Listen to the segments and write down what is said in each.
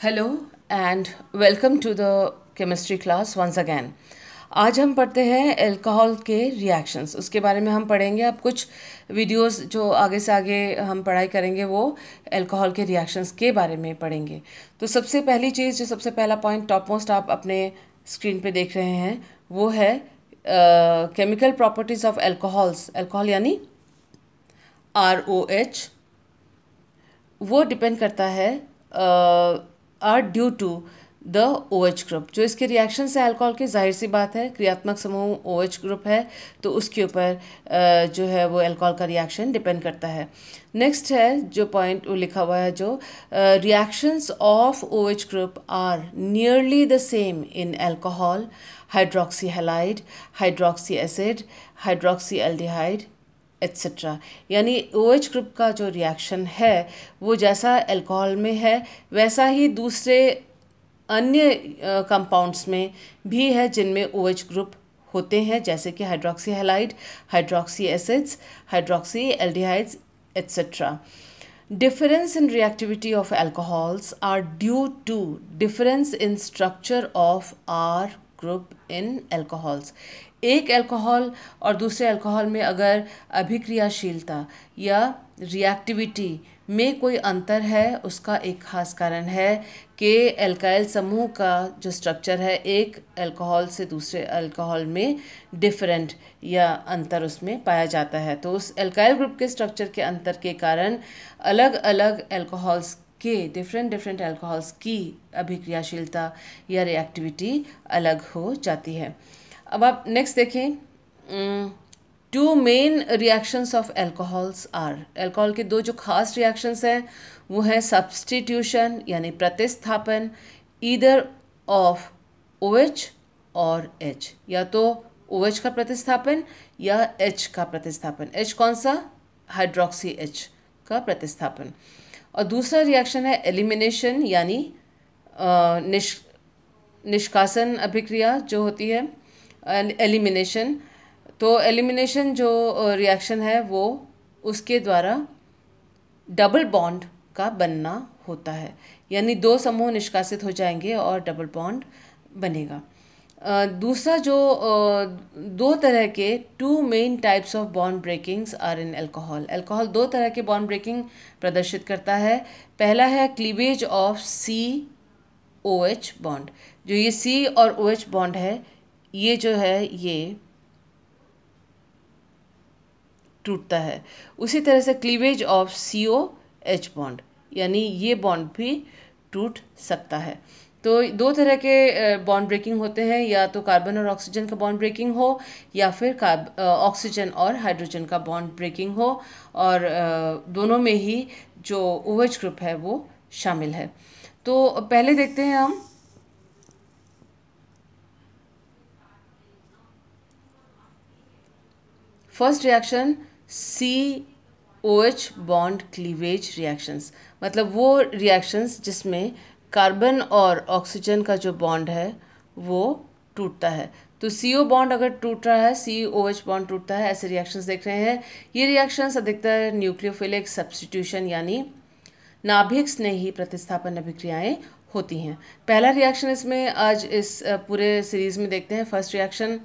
Hello and welcome to the chemistry class once again. आज हम पढ़ते हैं अल्कोहल के रिएक्शंस, उसके बारे में हम पढ़ेंगे। अब कुछ वीडियोस जो आगे से आगे हम पढ़ाई करेंगे वो अल्कोहल के रिएक्शंस के बारे में पढ़ेंगे। तो सबसे पहली चीज़, जो सबसे पहला पॉइंट टॉप मोस्ट आप अपने स्क्रीन पे देख रहे हैं, वो है chemical properties of alcohols. Alcohol यानी ROH, वो डिपेंड करता है are due to the OH group. जो इसके रिएक्शन है अल्कोहल के, जाहिर सी बात है क्रियात्मक समूह OH ग्रुप है, तो उसके ऊपर जो है वो अल्कोहल का रिएक्शन डिपेंड करता है। नेक्स्ट है जो पॉइंट वो लिखा हुआ है, जो reactions of OH group are nearly the same in alcohol, hydroxy halide, hydroxy acid, hydroxy aldehyde etcetera. यानी OH ग्रुप का जो रिएक्शन है वो जैसा अल्कोहल में है वैसा ही दूसरे अन्य कंपाउंड्स में भी है जिनमें OH ग्रुप होते हैं, जैसे कि hydroxy halide, hydroxy acids, hydroxy aldehydes etcetera. Difference in reactivity of alcohols are due to difference in structure of R group in alcohols। एक अल्कोहल और दूसरे अल्कोहल में अगर अभिक्रियाशीलता या रिएक्टिविटी में कोई अंतर है, उसका एक खास कारण है कि एल्काइल समूह का जो स्ट्रक्चर है एक अल्कोहल से दूसरे अल्कोहल में डिफरेंट या अंतर उसमें पाया जाता है। तो उस एल्काइल ग्रुप के स्ट्रक्चर के अंतर के कारण अलग अलग अल्कोहल्स के डिफरेंट अल्कोहल्स की अभिक्रियाशीलता या रिएक्टिविटी अलग हो जाती है। अब आप नेक्स्ट देखें, two main reactions of alcohols are. Alcohol के दो जो खास रिएक्शंस हैं वो है सब्स्टिट्यूशन यानी प्रतिस्थापन, ईदर ऑफ OH और H, या तो OH का प्रतिस्थापन या H का प्रतिस्थापन। H कौन सा? हाइड्रोक्सी H का प्रतिस्थापन। और दूसरा रिएक्शन है एलिमिनेशन यानी निष्कासन अभिक्रिया जो होती है, एलिमिनेशन। तो एलिमिनेशन जो रिएक्शन है वो उसके द्वारा डबल बॉन्ड का बनना होता है, यानी दो समूह निष्कासित हो जाएंगे और डबल बॉन्ड बनेगा। दूसरा जो दो तरह के two main types of bond breakings are in alcohol. Alcohol दो तरह के बॉन्ड ब्रेकिंग प्रदर्शित करता है। पहला है क्लीवेज ऑफ COH बॉन्ड। जो ये C और OH बॉन्ड है, ये जो है ये टूटता है। उसी तरह से क्लीवेज ऑफ COH बॉन्ड, यानी ये बॉन्ड भी टूट सकता है। तो दो तरह के बॉन्ड ब्रेकिंग होते हैं, या तो कार्बन और ऑक्सीजन का बॉन्ड ब्रेकिंग हो या फिर ऑक्सीजन और हाइड्रोजन का बॉन्ड ब्रेकिंग हो, और दोनों में ही जो OH ग्रुप है वो शामिल है। तो पहले देखते हैं हम first reaction COH bond cleavage reactions, मतलब वो रिएक्शंस जिसमें कार्बन और ऑक्सीजन का जो बॉन्ड है वो टूटता है। तो CO बॉन्ड अगर टूट रहा है, COH बॉन्ड टूटता है, ऐसे रिएक्शंस देख रहे हैं। ये रिएक्शंस अधिकतर न्यूक्लियोफिलिक सब्स्टिट्यूशन यानी नाभिक स्नेही प्रतिस्थापन अभिक्रियाएं होती हैं। पहला रिएक्शन इसमें आज इस पूरे सीरीज में देखते हैं, फर्स्ट रिएक्शन।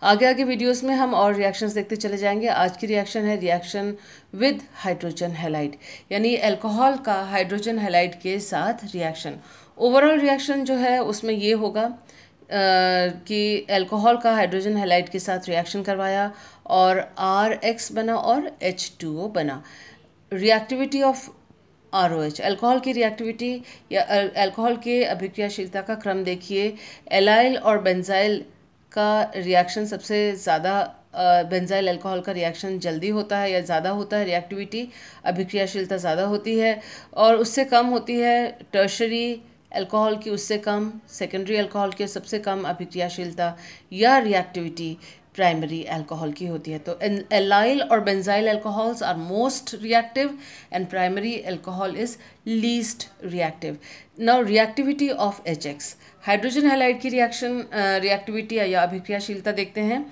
आगे आगे वीडियोस में हम और रिएक्शंस देखते चले जाएंगे। आज की रिएक्शन है रिएक्शन विद हाइड्रोजन हैलाइड, यानी अल्कोहल का हाइड्रोजन हैलाइड के साथ रिएक्शन। ओवरऑल रिएक्शन जो है उसमें ये होगा कि अल्कोहल का हाइड्रोजन हैलाइड के साथ रिएक्शन करवाया और RX बना और H2O बना। रिएक्टिविटी ऑफ ROH, अल्कोहल की रिएक्टिविटी या अल्कोहल के अभिक्रियाशीलता का क्रम देखिए। एलाइल और बेंजाइल का रिएक्शन सबसे ज़्यादा, बेंजाइल अल्कोहल का रिएक्शन जल्दी होता है या ज़्यादा होता है, रिएक्टिविटी अभिक्रियाशीलता ज़्यादा होती है, और उससे कम होती है टर्शरी अल्कोहल की, उससे कम सेकेंडरी अल्कोहल की, सबसे कम अभिक्रियाशीलता या रिएक्टिविटी प्राइमरी अल्कोहल की होती है। तो एलाइल और benzyl alcohols are most reactive and primary alcohol is least reactive. Now reactivity of HX, hydrogen halide की रिएक्टिविटी या अभिक्रियाशीलता देखते हैं।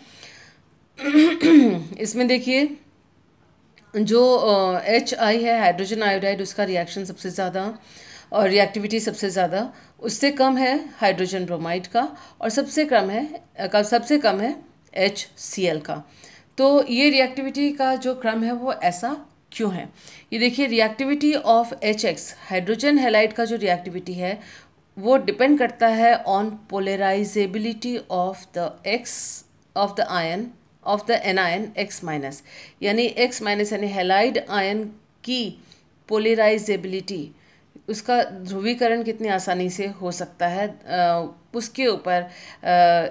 इसमें देखिए जो HI है, हाइड्रोजन आयोडाइड, उसका रिएक्शन सबसे ज़्यादा और रिएक्टिविटी सबसे ज़्यादा, उससे कम है हाइड्रोजन ब्रोमाइड का, और सबसे कम है HCl का। तो ये रिएक्टिविटी का जो क्रम है वो ऐसा क्यों है? ये देखिए, reactivity of HX, hydrogen halide का जो रिएक्टिविटी है वो डिपेंड करता है on polarisability of the ion of the anion X minus, यानी X माइनस यानी हैलाइड आयन की पोलराइजेबिलिटी, उसका ध्रुवीकरण कितनी आसानी से हो सकता है, उसके ऊपर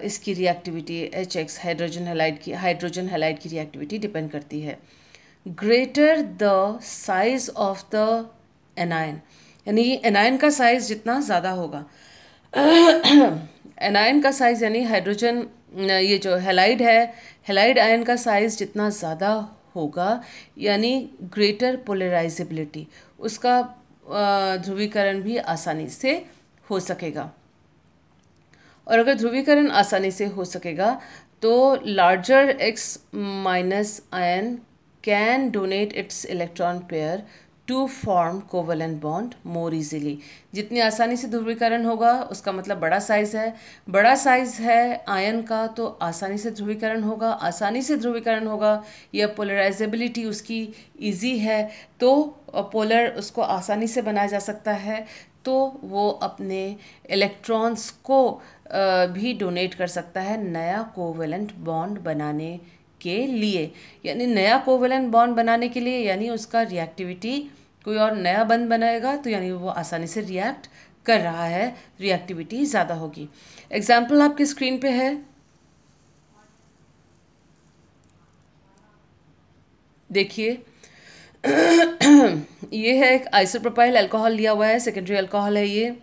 इसकी रिएक्टिविटी HX हाइड्रोजन हैलाइड की रिएक्टिविटी डिपेंड करती है। Greater the size of the anion, यानी एनायन का साइज जितना ज़्यादा होगा, एनायन का साइज यानी हाइड्रोजन, ये जो हैलाइड है, हैलाइड आयन का साइज जितना ज़्यादा होगा, यानी ग्रेटर पोलराइजेबिलिटी, उसका ध्रुवीकरण भी आसानी से हो सकेगा। और अगर ध्रुवीकरण आसानी से हो सकेगा तो larger X minus ion can donate its electron pair to form covalent bond more easily. जितनी आसानी से ध्रुवीकरण होगा उसका मतलब बड़ा साइज है आयन का, तो आसानी से ध्रुवीकरण होगा, या पोलराइजेबिलिटी उसकी इजी है, तो पोलर उसको आसानी से बनाया जा सकता है, तो वो अपने इलेक्ट्रॉन्स को भी डोनेट कर सकता है नया कोवेलेंट बॉन्ड बनाने के लिए। यानी नया कोवेलेंट बॉन्ड बनाने के लिए, यानी उसका रिएक्टिविटी, कोई और नया बंध बनाएगा तो यानी वो आसानी से रिएक्ट कर रहा है, रिएक्टिविटी ज़्यादा होगी। एग्जाम्पल आपकी स्क्रीन पे है, देखिए। ये है एक आइसोप्रोपाइल अल्कोहल लिया हुआ है, सेकेंडरी अल्कोहल है ये,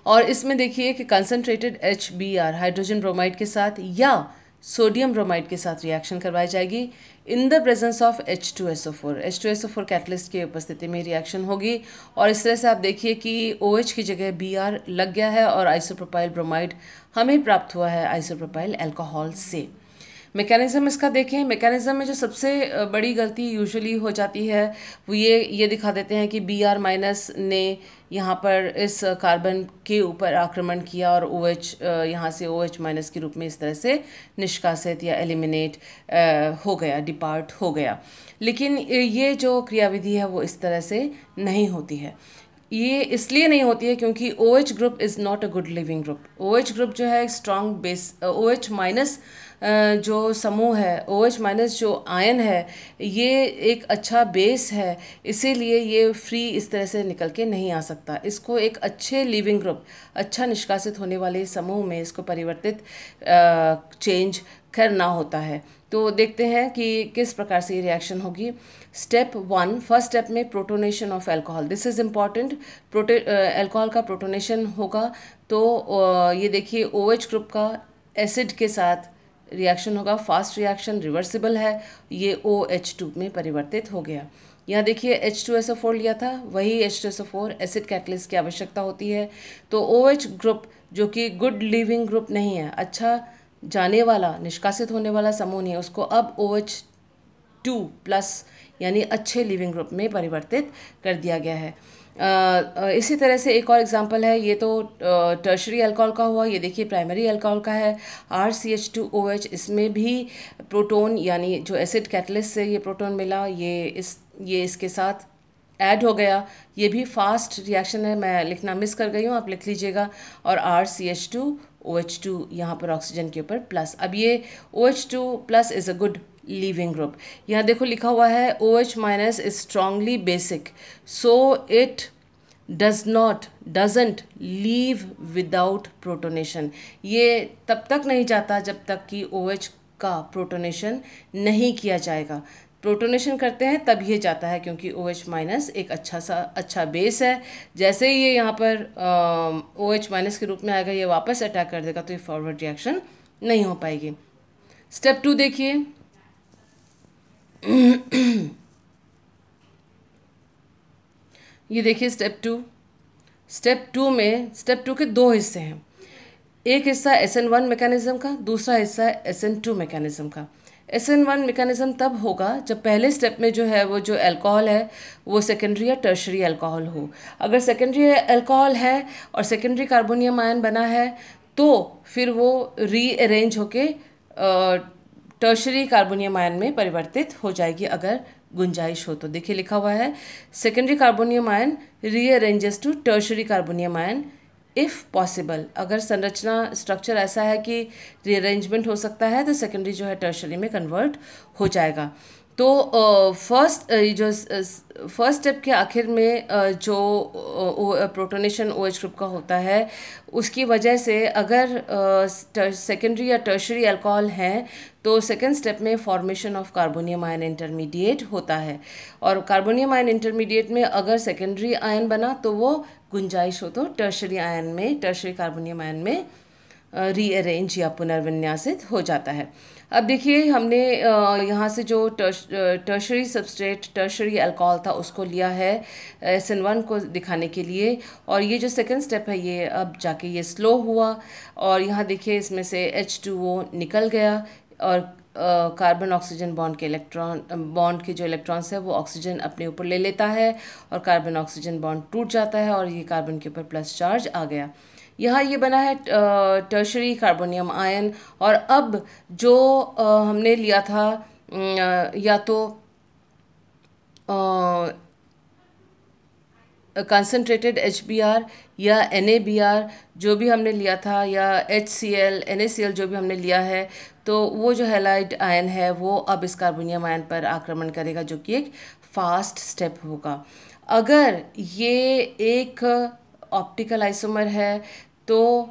और इसमें देखिए कि कंसनट्रेटेड HBr हाइड्रोजन ब्रोमाइड के साथ या सोडियम ब्रोमाइड के साथ रिएक्शन करवाई जाएगी in the presence of H2SO4 catalyst की उपस्थिति में रिएक्शन होगी। और इस तरह से आप देखिए कि OH की जगह Br लग गया है और आइसोप्रोपाइल ब्रोमाइड हमें प्राप्त हुआ है आइसोप्रोपाइल अल्कोहल से। मैकेनिज्म इसका देखें, मैकेनिज्म में जो सबसे बड़ी गलती यूजुअली हो जाती है वो ये दिखा देते हैं कि Br माइनस ने यहाँ पर इस कार्बन के ऊपर आक्रमण किया और OH यहाँ से OH माइनस के रूप में इस तरह से निष्कासित या एलिमिनेट हो गया, डिपार्ट हो गया। लेकिन ये जो क्रियाविधि है वो इस तरह से नहीं होती है। ये इसलिए नहीं होती है क्योंकि OH group is not a good leaving group. OH group जो है स्ट्रॉन्ग बेस, OH माइनस जो समूह है, OH माइनस जो आयन है, ये एक अच्छा बेस है, इसीलिए ये फ्री इस तरह से निकल के नहीं आ सकता। इसको एक अच्छे लिविंग ग्रुप, अच्छा निष्कासित होने वाले समूह में इसको परिवर्तित चेंज करना होता है। तो देखते हैं कि किस प्रकार से ये रिएक्शन होगी। स्टेप 1, फर्स्ट स्टेप में protonation of alcohol, this is important. Alcohol का प्रोटोनेशन होगा तो ये देखिए OH ग्रुप का एसिड के साथ रिएक्शन होगा, फास्ट रिएक्शन, रिवर्सिबल है, ये OH2 में परिवर्तित हो गया। यहाँ देखिए H2SO4 लिया था, वही H2SO4 एसिड कैटलिस्ट की आवश्यकता होती है। तो OH ग्रुप जो कि गुड लिविंग ग्रुप नहीं है, अच्छा जाने वाला, निष्कासित होने वाला समूह नहीं है, उसको अब OH2 प्लस यानी अच्छे लिविंग ग्रुप में परिवर्तित कर दिया गया है। इसी तरह से एक और एग्जांपल है, ये तो टर्शरी अल्कोहल का हुआ, ये देखिए प्राइमरी अल्कोहल का है RCH2OH। इसमें भी प्रोटोन यानी जो एसिड कैटलिस्ट से ये प्रोटोन मिला, ये इसके साथ ऐड हो गया। ये भी फास्ट रिएक्शन है, मैं लिखना मिस कर गई हूँ, आप लिख लीजिएगा। और RCH2OH2 यहाँ पर ऑक्सीजन के ऊपर प्लस। अब ये OH2 plus is a good leaving group. यहाँ देखो लिखा हुआ है OH minus is strongly basic, so it doesn't leave without protonation. ये तब तक नहीं जाता जब तक कि OH का प्रोटोनेशन नहीं किया जाएगा। प्रोटोनेशन करते हैं तब ये जाता है, क्योंकि OH माइनस एक अच्छा बेस है। जैसे ही ये यहाँ पर OH माइनस के रूप में आएगा, ये वापस अटैक कर देगा, तो ये फॉरवर्ड रिएक्शन नहीं हो पाएगी। स्टेप 2 देखिए। ये देखिए स्टेप टू के दो हिस्से हैं। एक हिस्सा SN1 मैकेनिज्म का, दूसरा हिस्सा SN2 मैकेनिज्म का। SN1 मैकेनिज्म तब होगा जब पहले स्टेप में जो है वो जो अल्कोहल है वो सेकेंडरी या टर्शरी अल्कोहल हो। अगर सेकेंडरी अल्कोहल है और सेकेंडरी कार्बोनियम आयन बना है तो फिर वो रीअरेंज होके टर्शरी कार्बोनियम आयन में परिवर्तित हो जाएगी अगर गुंजाइश हो तो। देखिए लिखा हुआ है secondary carbonium ion rearranges to tertiary carbonium ion if possible. अगर संरचना स्ट्रक्चर ऐसा है कि रीअरेंजमेंट हो सकता है तो सेकेंडरी जो है टर्शरी में कन्वर्ट हो जाएगा। तो फर्स्ट स्टेप के आखिर में जो प्रोटोनेशन OH ग्रुप का होता है उसकी वजह से अगर सेकेंडरी या टर्शरी अल्कोहल है तो सेकेंड स्टेप में formation of carbonium ion intermediate होता है। और कार्बोनियम आयन इंटरमीडिएट में अगर सेकेंडरी आयन बना तो वो गुंजाइश हो तो टर्शरी आयन में, टर्शरी कार्बोनियम आयन में रीअरेंज या पुनर्विन्यासित हो जाता है। अब देखिए हमने यहाँ से जो टर्शरी सबस्ट्रेट, टर्शरी अल्कोहल था उसको लिया है SN1 को दिखाने के लिए, और ये जो सेकंड स्टेप है ये अब जाके ये स्लो हुआ और यहाँ देखिए इसमें से H2O निकल गया और कार्बन ऑक्सीजन बॉन्ड के बॉन्ड के जो इलेक्ट्रॉन्स है वो ऑक्सीजन अपने ऊपर ले लेता है और कार्बन ऑक्सीजन बॉन्ड टूट जाता है और ये कार्बन के ऊपर प्लस चार्ज आ गया। यहाँ ये बना है टर्शरी कार्बोनियम आयन। और अब जो हमने लिया था या तो कंसनट्रेटेड HBr या NaBr जो भी हमने लिया था या HCl NaCl जो भी हमने लिया है, तो वो जो हैलाइड आयन है वो अब इस कार्बोनियम आयन पर आक्रमण करेगा जो कि एक फास्ट स्टेप होगा। अगर ये एक ऑप्टिकल आइसोमर है तो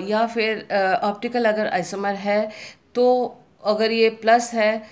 या फिर ऑप्टिकल अगर आइसोमर है तो अगर ये प्लस है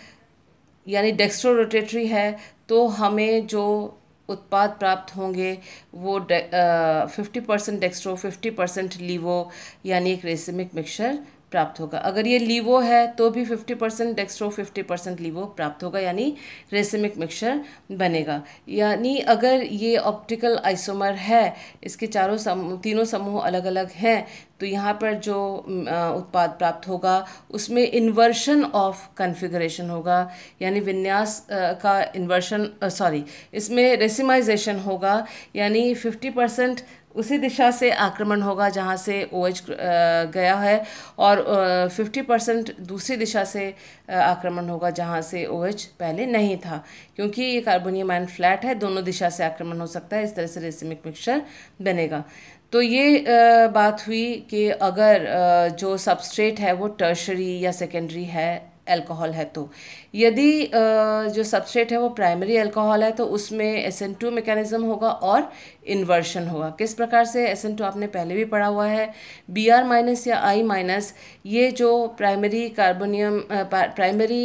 यानी डेक्स्ट्रो रोटेटरी है तो हमें जो उत्पाद प्राप्त होंगे वो 50% डेक्स्ट्रो 50% लीवो यानी एक रेसिमिक मिक्सचर प्राप्त होगा। अगर ये लीवो है तो भी 50% डेक्स्ट्रो 50% लीवो प्राप्त होगा यानी रेसिमिक मिक्सचर बनेगा। यानी अगर ये ऑप्टिकल आइसोमर है, इसके तीनों समूह अलग अलग हैं, तो यहाँ पर जो उत्पाद प्राप्त होगा उसमें इन्वर्शन ऑफ कॉन्फ़िगरेशन होगा यानी विन्यास का इन्वर्शन इसमें रेसिमाइजेशन होगा यानी 50% उसी दिशा से आक्रमण होगा जहाँ से OH गया है और 50% दूसरी दिशा से आक्रमण होगा जहाँ से OH पहले नहीं था। क्योंकि ये कार्बोनियम आयन फ्लैट है, दोनों दिशा से आक्रमण हो सकता है, इस तरह से रेसिमिक मिक्सचर बनेगा। तो ये बात हुई कि अगर जो सबस्ट्रेट है वो टर्शरी या सेकेंडरी है अल्कोहल है तो। यदि जो सबस्ट्रेट है वो प्राइमरी अल्कोहल है तो उसमें SN2 मैकेनिज्म होगा और इन्वर्शन होगा। किस प्रकार से? SN2 आपने पहले भी पढ़ा हुआ है, Br माइनस या I माइनस, ये जो प्राइमरी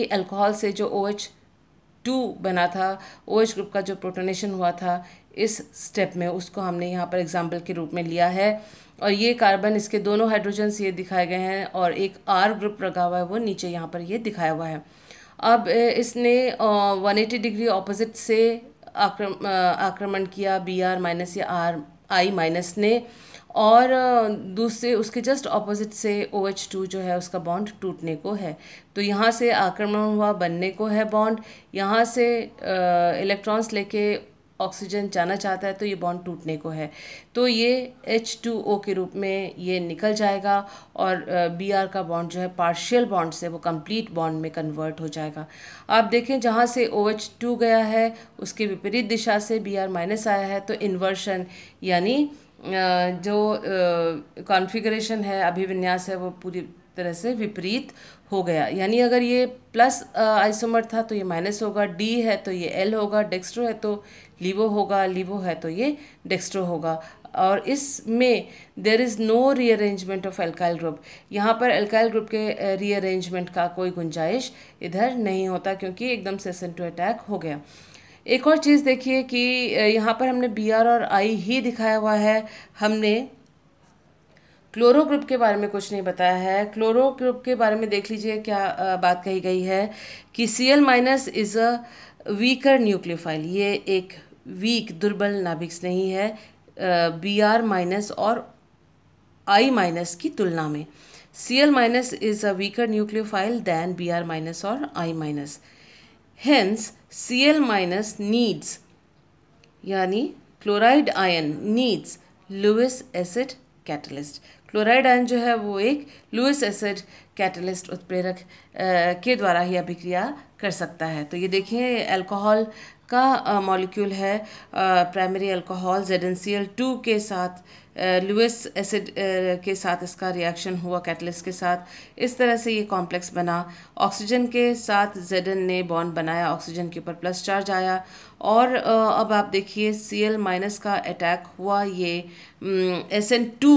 अल्कोहल से जो OH2 बना था, OH ग्रुप का जो प्रोटोनेशन हुआ था इस स्टेप में, उसको हमने यहाँ पर एग्जाम्पल के रूप में लिया है। और ये कार्बन, इसके दोनों हाइड्रोजन्स ये दिखाए गए हैं और एक R ग्रुप लगा हुआ है वो नीचे यहाँ पर ये दिखाया हुआ है। अब इसने 180 डिग्री ऑपोजिट से आक्रमण किया Br माइनस या I माइनस ने, और दूसरे उसके जस्ट ऑपोजिट से OH2 जो है उसका बॉन्ड टूटने को है। तो यहाँ से आक्रमण हुआ, बनने को है बॉन्ड, यहाँ से इलेक्ट्रॉन्स लेके ऑक्सीजन जाना चाहता है तो ये बॉन्ड टूटने को है, तो ये H2O के रूप में ये निकल जाएगा और Br का बॉन्ड जो है पार्शियल बॉन्ड से वो कंप्लीट बॉन्ड में कन्वर्ट हो जाएगा। आप देखें जहाँ से OH2 गया है उसके विपरीत दिशा से Br माइनस आया है, तो इन्वर्शन यानी जो कॉन्फ़िगरेशन है, अभिविन्यास है, वो पूरी तरह से विपरीत हो गया। यानी अगर ये प्लस आइसोमर था तो ये माइनस होगा, D है तो ये L होगा, डेक्स्ट्रो है तो लीवो होगा, लीवो है तो ये डेक्स्ट्रो होगा। और इसमें there is no rearrangement of alkyl group, यहाँ पर एल्काइल ग्रुप के रीअरेंजमेंट का कोई गुंजाइश इधर नहीं होता क्योंकि एकदम से SN2 अटैक हो गया। एक और चीज़ देखिए कि यहाँ पर हमने Br और I ही दिखाया हुआ है, हमने क्लोरो ग्रुप के बारे में कुछ नहीं बताया है। क्लोरो ग्रुप के बारे में देख लीजिए क्या बात कही गई है कि Cl minus is a weaker nucleophile, ये एक वीक दुर्बल नाभिक नहीं है Br माइनस और I माइनस की तुलना में। Cl minus is a weaker nucleophile than Br minus or I minus. Hence Cl minus needs, यानी chloride ion needs Lewis acid catalyst. Chloride ion जो है वो एक लुईस एसिड कैटलिस्ट उत्प्रेरक के द्वारा ही अभिक्रिया कर सकता है। तो ये देखिए अल्कोहल का मॉलिक्यूल है, प्राइमरी अल्कोहल ZnCl2 के साथ लुईस एसिड के साथ इसका रिएक्शन हुआ कैटलिस्ट के साथ। इस तरह से ये कॉम्प्लेक्स बना। ऑक्सीजन के साथ Zn ने बॉन्ड बनाया, ऑक्सीजन के ऊपर प्लस चार्ज आया और अब आप देखिए Cl माइनस का अटैक हुआ ये Sn2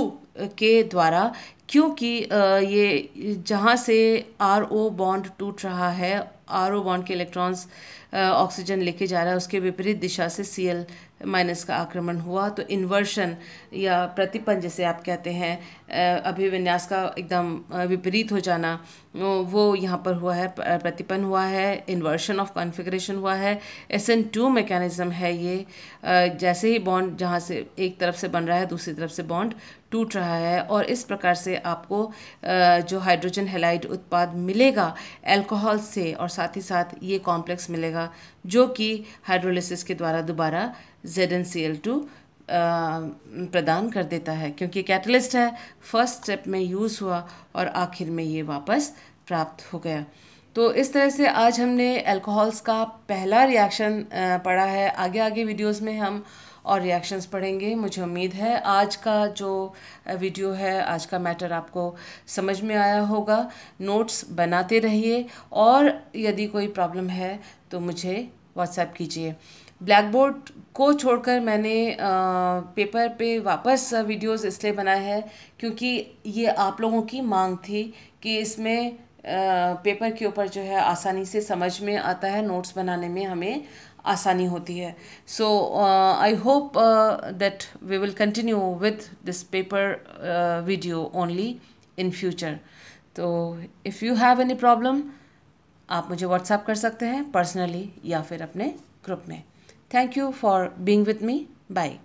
के द्वारा, क्योंकि ये जहाँ से RO बॉन्ड टूट रहा है, RO बॉन्ड के इलेक्ट्रॉन्स ऑक्सीजन लेके जा रहा है, उसके विपरीत दिशा से Cl माइनस का आक्रमण हुआ। तो इन्वर्शन या प्रतिपन जिसे आप कहते हैं, अभिविन्यास का एकदम विपरीत हो जाना, वो यहाँ पर हुआ है, प्रतिपन हुआ है, इन्वर्शन ऑफ कॉन्फ़िगरेशन हुआ है। Sn2 मैकेनिज्म है ये। जैसे ही बॉन्ड जहाँ से एक तरफ से बन रहा है दूसरी तरफ से बॉन्ड टूट रहा है और इस प्रकार से आपको जो हाइड्रोजन हैलाइड उत्पाद मिलेगा अल्कोहल से, और साथ ही साथ ये कॉम्प्लेक्स मिलेगा जो कि हाइड्रोलिसिस के द्वारा दोबारा ZnCl2 प्रदान कर देता है, क्योंकि कैटलिस्ट है, फर्स्ट स्टेप में यूज़ हुआ और आखिर में ये वापस प्राप्त हो गया। तो इस तरह से आज हमने अल्कोहल्स का पहला रिएक्शन पढ़ा है। आगे आगे वीडियोस में हम और रिएक्शंस पढ़ेंगे। मुझे उम्मीद है आज का जो वीडियो है, आज का मैटर आपको समझ में आया होगा। नोट्स बनाते रहिए और यदि कोई प्रॉब्लम है तो मुझे व्हाट्सएप कीजिए। ब्लैक बोर्ड को छोड़कर मैंने पेपर पे वापस वीडियोस इसलिए बनाए हैं क्योंकि ये आप लोगों की मांग थी कि इसमें पेपर के ऊपर जो है आसानी से समझ में आता है, नोट्स बनाने में हमें आसानी होती है। So I hope that we will continue with this paper video only in future. तो if you have any problem आप मुझे व्हाट्सएप कर सकते हैं पर्सनली या फिर अपने ग्रुप में। Thank you for being with me. Bye.